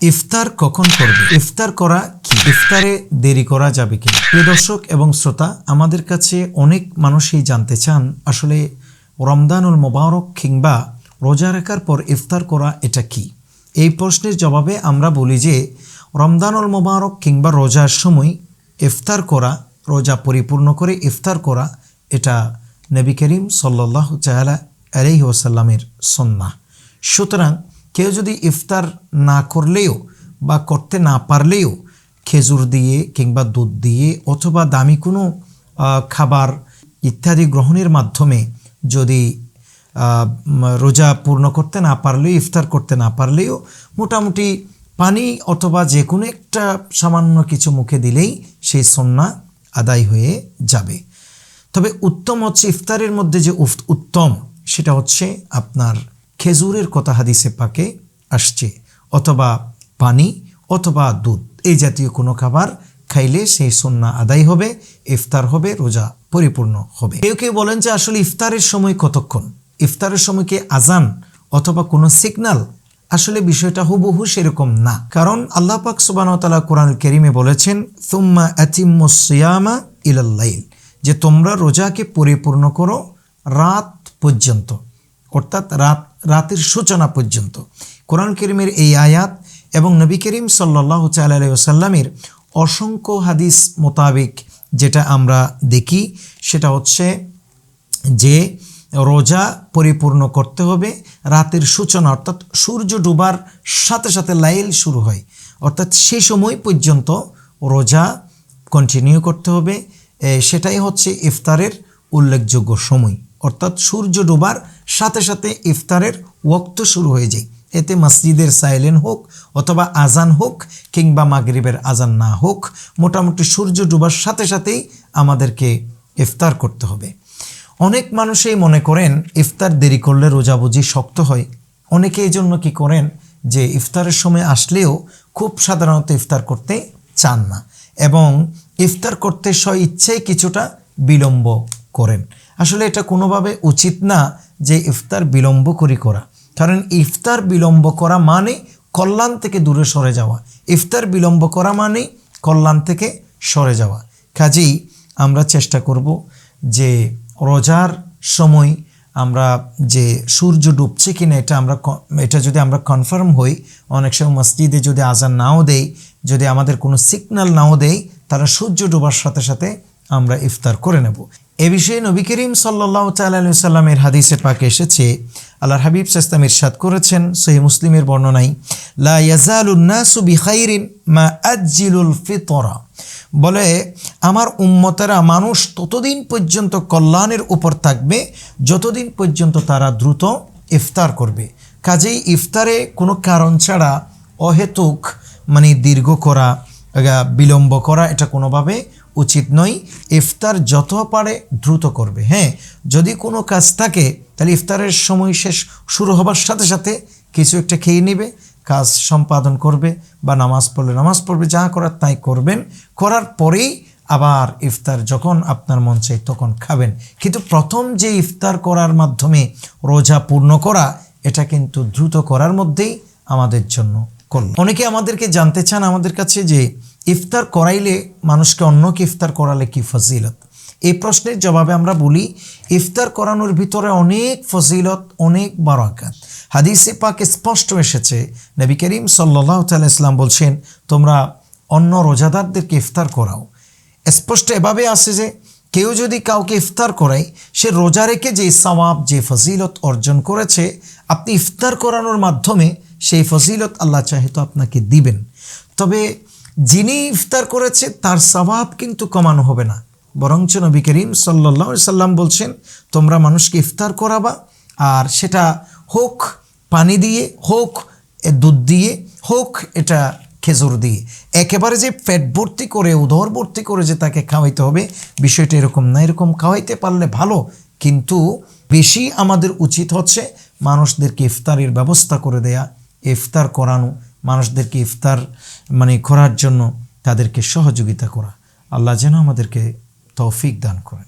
ইফতার কখন করবে? ইফতার করা কি? ইফতারে দেরি করা যাবে কি? প্রিয় দর্শক এবং শ্রোতা, আমাদের কাছে অনেক মানুষই জানতে চান আসলে রমজানুল মোবারক কিংবা রোজা রাখার পর ইফতার করা এটা কি? এই প্রশ্নের জবাবে আমরা বলি যে রমজানুল মোবারক কিংবা রোজার সময় ইফতার করা, রোজা পরিপূর্ণ করে ইফতার করা, এটা নবী করিম সাল্লাল্লাহু তাআলা আলাইহি ওয়াসাল্লামের সুন্নাহ। সুতরাং কেউ যদি ইফতার না করলেও বা করতে না পারলেও খেজুর দিয়ে কিংবা দুধ দিয়ে অথবা দামি কোনো খাবার ইত্যাদি গ্রহণের মাধ্যমে যদি রোজা পূর্ণ করতে না পারলেও, ইফতার করতে না পারলেও মোটামুটি পানি অথবা যে কোনো একটা সামান্য কিছু মুখে দিলেই সেই সুন্নাহ আদায় হয়ে যাবে। তবে উত্তম হচ্ছে, ইফতারের মধ্যে যে উত্তম সেটা হচ্ছে আপনার খেজুরের কথা হাদিসে পাকে আসছে, অথবা পানি অথবা দুধ, এই জাতীয় কোনো খাবার খাইলে সেই সুন্নাহ আদায় হবে, ইফতার হবে, রোজা পরিপূর্ণ হবে। কেউ কেউ বলেন যে আসলে ইফতারের সময় কতক্ষণ? ইফতারের সময় কি আজান অথবা কোনো সিগন্যাল? আসলে বিষয়টা হুবহু সেরকম না, কারণ আল্লাহ পাক সুবহানাহু ওয়া তাআলা কোরআনুল কারীমে বলেছেন সুম্মা আতিম্মুস সিয়ামা ইলাল লাইল, যে তোমরা রোজাকে পরিপূর্ণ করো রাত পর্যন্ত, অর্থাৎ রাতের সূচনা পর্যন্ত। কোরআন কারীমের এই আয়াত এবং নবী করিম সাল্লাল্লাহু তাআলা আলাইহি ওয়াসাল্লামের অসংখ্য হাদিস মোতাবেক যেটা আমরা দেখি সেটা হচ্ছে যে রোজা পরিপূর্ণ করতে হবে রাতের সূচনা, অর্থাৎ সূর্য ডুবার সাথে সাথে লাইল শুরু হয়, অর্থাৎ সেই সময় পর্যন্ত রোজা কন্টিনিউ করতে হবে। সেটাই হচ্ছে ইফতারের উল্লেখযোগ্য সময়, অর্থাৎ সূর্য ডুবার সাথে সাথে ইফতারের ওয়াক্ত শুরু হয়ে যায়। এতে মসজিদের সাইলেন্ট হোক অথবা আজান হোক কিংবা মাগরিবের আজান না হোক, মোটামুটি সূর্য ডুবার সাথে সাথেই আমাদেরকে ইফতার করতে হবে। অনেক মানুষই মনে করেন ইফতার দেরি করলে রোজা বুঝি শক্ত হয়। অনেকে এই জন্য কী করেন যে ইফতারের সময় আসলেও খুব সাধারণত ইফতার করতে চান না এবং ইফতার করতে স্ব ইচ্ছায় কিছুটা বিলম্ব করেন। আসলে এটা কোনোভাবে উচিত না যে ইফতার বিলম্ব করা, কারণ ইফতার বিলম্ব করা মানে কল্যাণ থেকে দূরে সরে যাওয়া, ইফতার বিলম্ব করা মানে কল্যাণ থেকে সরে যাওয়া। কাজেই আমরা চেষ্টা করব যে রোজার সময় আমরা যে সূর্য ডুবছে কিনা এটা যদি আমরা কনফার্ম হই, অনেক সময় মসজিদে যদি আজান নাও দেই, যদি আমাদের কোনো সিগন্যাল নাও দেই, তারা সূর্য ডুবার সাথে সাথে আমরা ইফতার করে নেব। এ বিষয়ে নবী করিম সাল্লাল্লাহু তাআলা আলাইহি ওয়াসাল্লামের হাদিসে পাকে এসেছে, আল্লাহর হাবিব সাল্লাল্লাহু আলাইহি ওয়াসাল্লাম ইরশাদ করেছেন সহিহ মুসলিমের বর্ণনায়, লা ইয়াজালুন নাসু বিখাইরিন মা আজ্জিলুল ফিতরা, বলে আমার উম্মতেরা, মানুষ ততদিন পর্যন্ত কল্যাণের উপর থাকবে যতদিন পর্যন্ত তারা দ্রুত ইফতার করবে। কাজেই ইফতারে কোনো কারণ ছাড়া অহেতুক দীর্ঘ করা, বিলম্ব করা এটা কোনোভাবে উচিত নয়। ইফতার যত পারে দ্রুত করবে। হ্যাঁ, যদি কোনো কাজ থাকে তাহলে ইফতারের সময় শুরু হবার সাথে সাথে কিছু একটা খেয়ে নেবে, কাজ সম্পাদন করবে বা নামাজ পড়লে নামাজ পড়বে, যা করার তাই করবেন, করার পরেই আবার ইফতার যখন আপনার মন চাই তখন খাবেন। কিন্তু প্রথম যে ইফতার করার মাধ্যমে রোজা পূর্ণ করা, এটা কিন্তু দ্রুত করার মধ্যেই আমাদের জন্য করল। অনেকে আমাদেরকে জানতে চান আমাদের কাছে যে ইফতার করাইলে মানুষকে অন্যকে ইফতার করালে কি ফজিলত? এই প্রশ্নের জবাবে আমরা বলি, ইফতার করানোর ভিতরে অনেক ফজিলত, অনেক বারাকাত। হাদিসে পাকে স্পষ্ট এসেছে, নবী করিম সাল্লাল্লাহু তাআলা আলাইহি ওয়াসাল্লাম বলছেন তোমরা অন্য রোজাদারদেরকে ইফতার করাও। স্পষ্ট এভাবে আসে যে কেউ যদি কাউকে ইফতার করায়, সে রোজা রেখে যে সওয়াব, যে ফজিলত অর্জন করেছে, আপনি ইফতার করানোর মাধ্যমে সেই ফজিলত আল্লাহ চাহে তো আপনাকে দিবেন। তবে যিনি ইফতার করেছে তার সওয়াব কিন্তু কমানো হবে না, বরঞ্চ নবী করিম সাল্লাল্লাহু আলাইহি ওয়াসাল্লাম বলছেন তোমরা মানুষকে ইফতার করাবা, আর সেটা হোক পানি দিয়ে, হোক দুধ দিয়ে, হোক এটা খেজুর দিয়ে। একেবারে যে পেট ভর্তি করে, উদর ভর্তি করে যে তাকে খাওয়াইতে হবে, বিষয়টা এরকম না। এরকম খাওয়াইতে পারলে ভালো, কিন্তু বেশি আমাদের উচিত হচ্ছে মানুষদেরকে ইফতারের ব্যবস্থা করে দেয়া, ইফতার করানো, মানুষদেরকে ইফতার করার জন্য তাদেরকে সহযোগিতা করা। আল্লাহ যেন আমাদেরকে তৌফিক দান করেন।